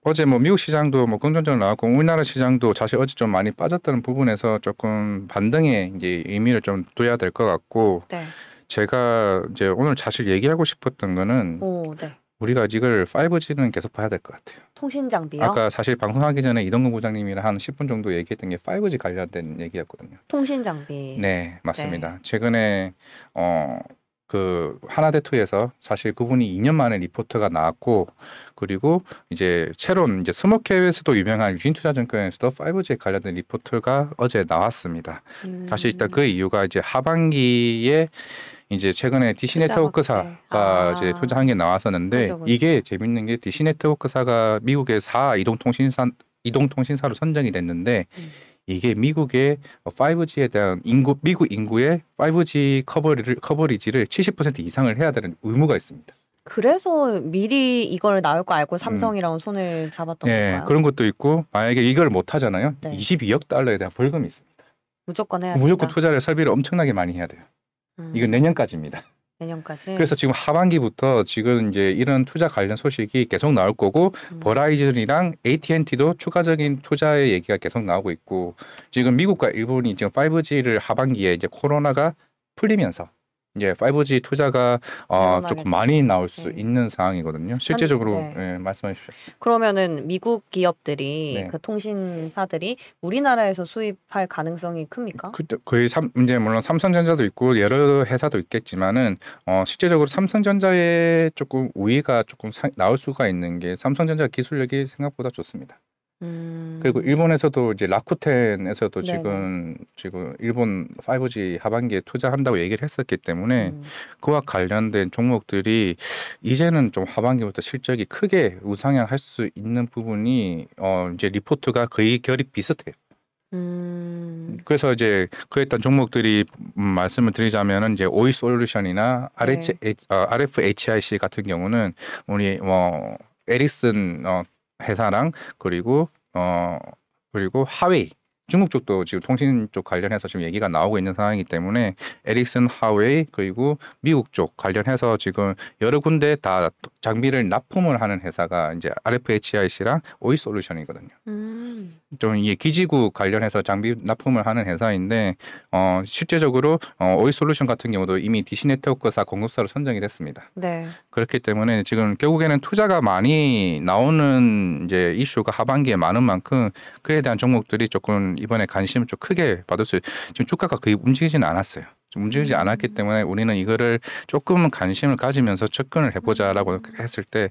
어제 뭐 미국 시장도 뭐 긍정적으로 나왔고 우리나라 시장도 사실 어제 좀 많이 빠졌다는 부분에서 조금 반등에 이제 의미를 좀 둬야 될 것 같고 네. 제가 이제 오늘 사실 얘기하고 싶었던 거는 네. 우리가 이걸 5G는 계속 봐야 될 것 같아요. 통신 장비요? 아까 사실 방송하기 전에 이동근 부장님이랑 한 10분 정도 얘기했던 게 5G 관련된 얘기였거든요. 통신 장비. 네, 맞습니다. 최근에 그 하나대투에서 사실 그분이 2년 만에 리포트가 나왔고 그리고 이제 새로운 이제 스모캡에서도 유명한 유진투자증권에서도 5G에 관련된 리포트가 어제 나왔습니다. 사실 일단 그 이유가 이제 하반기에 이제 최근에 DC 네트워크사가 이제 투자한 게 나왔었는데 그죠. 이게 재밌는 게 DC 네트워크사가 미국의 4 이동통신사로 선정이 됐는데 이게 미국의 5G에 대한 미국 인구의 5G 커버리지를 70% 이상을 해야 되는 의무가 있습니다. 그래서 미리 이걸 나올 거 알고 삼성이랑 손을 잡았던 건가요? 그런 것도 있고 만약에 이걸 못 하잖아요. 네. 22억 달러에 대한 벌금이 있습니다. 무조건 해야 무조건 된다. 투자를 설비를 엄청나게 많이 해야 돼요. 이건 내년까지입니다. 내년까지. 그래서 지금 하반기부터 지금 이제 이런 투자 관련 소식이 계속 나올 거고 버라이즌이랑 AT&T도 추가적인 투자의 얘기가 계속 나오고 있고 지금 미국과 일본이 지금 5G를 하반기에 이제 코로나가 풀리면서 이제 5G 투자가 조금 많이 나올 수 있는 상황이거든요. 실제적으로 말씀해 주십시오. 그러면은 미국 기업들이 그 통신사들이 우리나라에서 수입할 가능성이 큽니까? 거의 이제 물론 삼성전자도 있고 여러 회사도 있겠지만은 실제적으로 삼성전자의 조금 우위가 조금 나올 수가 있는 게 삼성전자 기술력이 생각보다 좋습니다. 그리고 일본에서도 이제 라쿠텐에서도 지금 일본 5G 하반기에 투자한다고 얘기를 했었기 때문에 그와 관련된 종목들이 이제는 좀 하반기부터 실적이 크게 우상향할 수 있는 부분이 이제 리포트가 거의 결이 비슷해요. 그래서 이제 그랬던 종목들이 말씀을 드리자면은 이제 오이솔루션이나 RFHIC 같은 경우는 우리 에릭슨 회사랑 그리고 하웨이 중국 쪽도 지금 통신 쪽 관련해서 지금 얘기가 나오고 있는 상황이기 때문에 에릭슨, 하웨이 그리고 미국 쪽 관련해서 지금 여러 군데 다 장비를 납품을 하는 회사가 이제 RFHIC랑 오이솔루션이거든요. 좀 이게 기지국 관련해서 장비 납품을 하는 회사인데 실제적으로 오이솔루션 같은 경우도 이미 DC 네트워크사 공급사로 선정이 됐습니다. 네. 그렇기 때문에 지금 결국에는 투자가 많이 나오는 이제 이슈가 하반기에 많은 만큼 그에 대한 종목들이 조금 이번에 관심을 좀 크게 받을 수 지금 주가가 거의 움직이지는 않았어요. 좀 움직이지 않았기 때문에 우리는 이거를 조금 관심을 가지면서 접근을 해보자라고 했을 때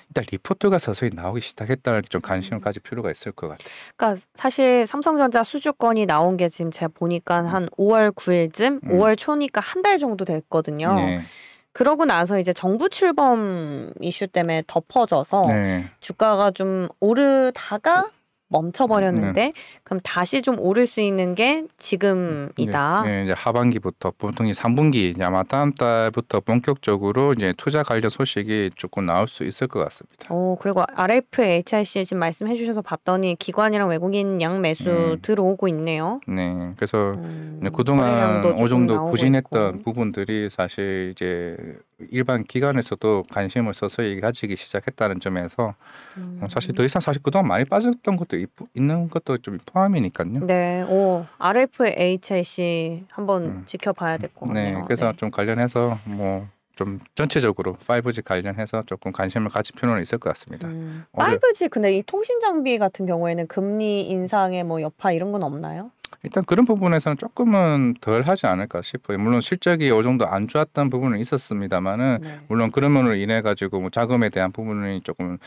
일단 리포트가 서서히 나오기 시작했다는 좀 관심을 가질 필요가 있을 것 같아요. 그러니까 사실 삼성전자 수주권이 나온 게 지금 제가 보니까 한 5월 9일쯤, 5월 초니까 한 달 정도 됐거든요. 그러고 나서 이제 정부 출범 이슈 때문에 덮어져서 주가가 좀 오르다가 멈춰버렸는데 그럼 다시 좀 오를 수 있는 게 지금이다. 이제 하반기부터 보통 3분기 아마 다음 달부터 본격적으로 이제 투자 관련 소식이 조금 나올 수 있을 것 같습니다. 그리고 RFHIC 지금 말씀해 주셔서 봤더니 기관이랑 외국인 양 매수 들어오고 있네요. 네, 그래서 그동안 어느 정도 부진했던 부분들이 사실 이제 일반 기관에서도 관심을 서서히 가지기 시작했다는 점에서 사실 더 이상 사실 그동안 많이 빠졌던 것도 있는 것도 좀 포함이니까요. 네, RFHIC 한번 지켜봐야 될 것 같네요. 네, 그래서 좀 관련해서 좀 전체적으로 5G 관련해서 조금 관심을 가질 필요는 있을 것 같습니다. 5G 근데 이 통신 장비 같은 경우에는 금리 인상의 여파 이런 건 없나요? 일단 그런 부분에서는 조금은 덜 하지 않을까 싶어요. 물론 실적이 어느 정도 안 좋았던 부분은 있었습니다만은 물론 그런 면으로 인해 가지고 자금에 대한 부분이 조금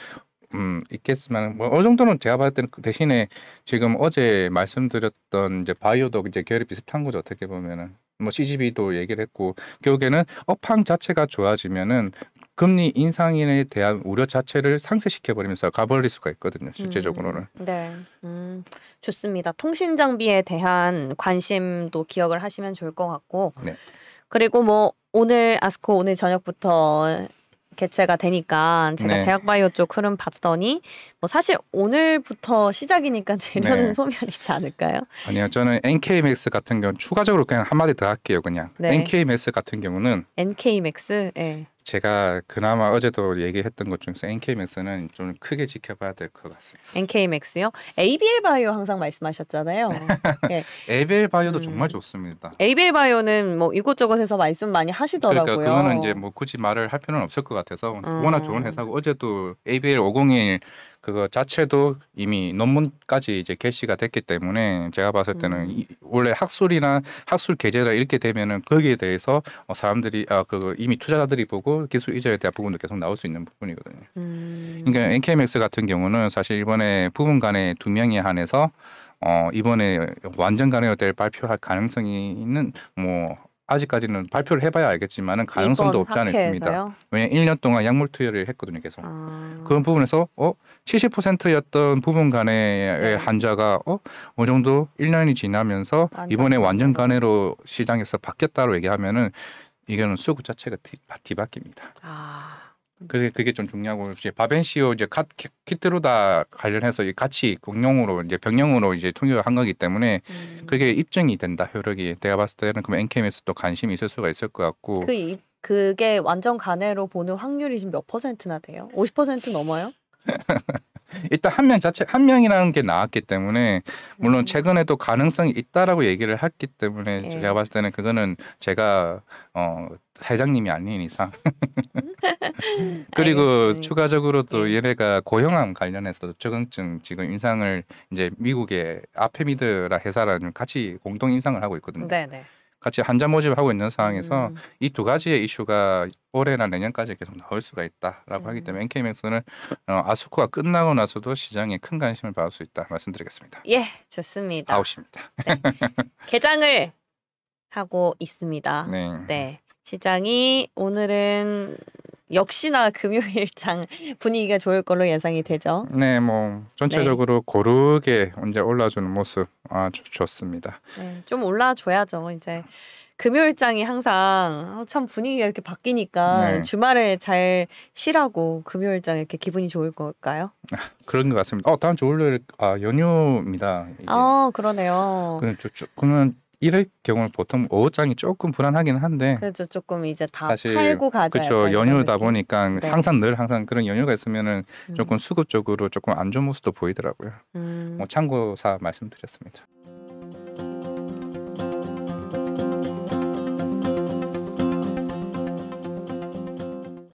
있겠지만 어느 정도는 제가 봤을 때는 대신에 지금 어제 말씀드렸던 이제 바이오도 이제 결이 비슷한 거죠. 어떻게 보면은 CGV도 얘기를 했고 결국에는 업황 자체가 좋아지면은 금리 인상에 대한 우려 자체를 상쇄시켜 버리면서 가버릴 수가 있거든요. 실제적으로는. 네, 좋습니다. 통신 장비에 대한 관심도 기억을 하시면 좋을 것 같고. 그리고 오늘 아스코 오늘 저녁부터 개최가 되니까 제가 제약바이오 쪽 흐름 봤더니 사실 오늘부터 시작이니까 재료는 소멸이지 않을까요? 아니요, 저는 NK맥스 같은 경우는 추가적으로 그냥 한마디 더 할게요. 그냥 NK맥스 같은 경우는 NK맥스, 제가 그나마 어제도 얘기했던 것 중에서 NK맥스는 좀 크게 지켜봐야 될 것 같습니다. NK맥스요? ABL 바이오 항상 말씀하셨잖아요. 네. ABL 바이오도 정말 좋습니다. ABL 바이오는 뭐 이곳저곳에서 말씀 많이 하시더라고요. 그러니까 그거는 이제 뭐 굳이 말을 할 필요는 없을 것 같아서 워낙 좋은 회사고 어제도 ABL 501 그거 자체도 이미 논문까지 이제 게시가 됐기 때문에 제가 봤을 때는 원래 학술이나 학술 계제라 이렇게 되면은 거기에 대해서 사람들이 그거 이미 투자자들이 보고 기술 이전에 대한 부분도 계속 나올 수 있는 부분이거든요. 그러니까 NK맥스 같은 경우는 사실 이번에 부분 간에 2명에 한해서 이번에 완전 간회가 될 발표할 가능성이 있는 뭐 아직까지는 발표를 해봐야 알겠지만은 가능성도 없지 않아 있습니다. 왜냐하면 1년 동안 약물 투여를 했거든요, 계속. 그런 부분에서 70%였던 부분 간의 환자가 어느 정도 1년이 지나면서 이번에 완전 간회로 시장에서 바뀌었다고 얘기하면은 이거는 수급 자체가 뒤바뀝니다. 그게 좀 중요하고 이제 바벤시오 이제 키트로다 관련해서 같이 공용으로 이제 병용으로 이제 통역을 한 거기 때문에 그게 입증이 된다 효력이. 내가 봤을 때는 그럼 NK맥스도 관심이 있을 수가 있을 것 같고. 그게 완전 간회로 보는 확률이 지금 몇 %나 돼요? 50% 넘어요? 일단 한 명이라는 게 나왔기 때문에 물론 최근에도 가능성이 있다라고 얘기를 했기 때문에 제가 봤을 때는 그거는 제가 회장님이 아닌 이상 그리고 알겠습니다. 추가적으로도 얘네가 고형암 관련해서 적응증 지금 인상을 이제 미국의 아페미드라 회사랑 같이 공동 인상을 하고 있거든요. 네네. 같이 환자 모집을 하고 있는 상황에서 이 두 가지의 이슈가 올해나 내년까지 계속 나올 수가 있다라고 하기 때문에 NK맥스는 아스코가 끝나고 나서도 시장에 큰 관심을 받을 수 있다 말씀드리겠습니다. 예, 좋습니다. 아웃입니다. 네. 개장을 하고 있습니다. 네. 시장이 오늘은 역시나 금요일장 분위기가 좋을 걸로 예상이 되죠. 네, 뭐 전체적으로 고르게 이제 올라주는 모습 아주 좋습니다. 네, 좀 올라줘야죠. 이제 금요일장이 항상 참 분위기가 이렇게 바뀌니까 주말에 잘 쉬라고 금요일장 이렇게 기분이 좋을 걸까요? 그런 것 같습니다. 다음 주 월요일 연휴입니다. 이제. 그러네요. 그러면 이럴 경우는 보통 오후장이 조금 불안하긴 한데 그렇죠. 조금 이제 다 팔고 가자. 그렇죠. 연휴다 보니까 항상 그런 연휴가 있으면은 조금 수급적으로 조금 안 좋은 모습도 보이더라고요. 뭐 참고사 말씀드렸습니다.